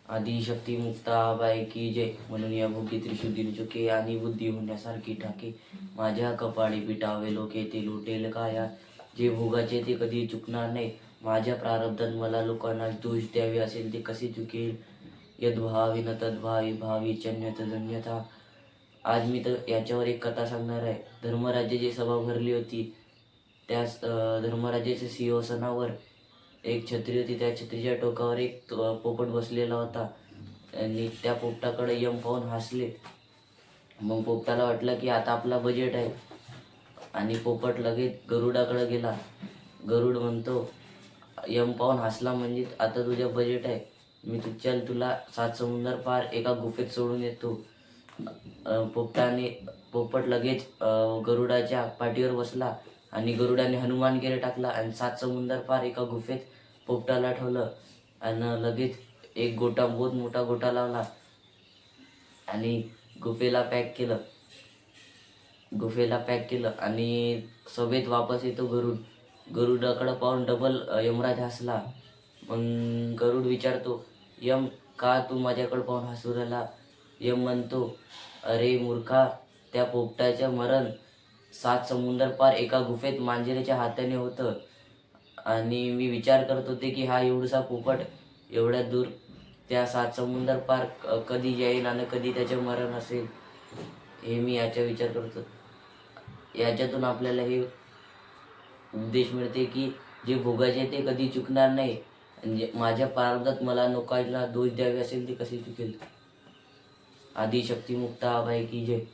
आदिशक्ती मुक्ता बाई की जय. म्हणून या भोगी त्रिशुद्धीर चुके आणि बुद्धी होण्यासारखी ठाके. माझ्या कपाळी पिटावे लोके ते लुटेल काया. जे भोगाचे ते कधी चुकणार नाही. माझ्या प्रारब्धात मला लोकांना दोष द्यावे असेल ते कसे चुकेल. यद्भावी न तद्भावी भावी चन्यत धन्यता. आज मी तर याच्यावर एक कथा सांगणार आहे. धर्मराजाची सभा भरली होती. त्या धर्मराजाच्या सिंहासनावर एक छत्री होती. त्या छत्रीच्या टोकावर एक पोपट बसलेला होता आणि त्या पोपटाकडे यम पाहून हसले. मग पोपटाला वाटलं की आता आपला बजेट आहे आणि पोपट लगेच गरुडाकडे गेला. गरुड म्हणतो, यम पाहून हसला म्हणजे आता तुझ्या बजेट आहे. मी तुला 7 समुंदर पार एका गुफेत सोडून येतो. पोपट लगेच गरुडाच्या पाठीवर बसला आणि गरुडाने हनुमानगिरी टाकला आणि 7 समुंदर पार एका गुफेत पोपटाला ठेवलं आणि लगेच एक बहुत मोठा गोटा लावला आणि गुफेला पॅक केलं आणि सभेत वापस येतो गरुडाकडं पाहून डबल यमराज हसला. मग गरुड विचारतो, यम का तू माझ्याकडे पाहून हसू राहिला. यम म्हणतो, अरे मूर्खा, त्या पोपटाचं मरण 7 समुंदर पार एका गुफेत मांजरीच्या हाताने होतं आणि मी विचार करत होते की हा एवढसा पोपट एवढ्या दूर त्या 7 समुंदर पार कधी जाईल आणि कधी त्याचे मरण असेल. हे मी याचा विचार करतो. याच्यातून आपल्याला हे उपदेश मिळते की जे भोगाचे ते कधी चुकणार नाही. म्हणजे माझ्या प्रारब्धात मला लोकांना दोष द्यावे असेल ते कसे चुकेल. आदिशक्ती मुक्ता बाई की जय.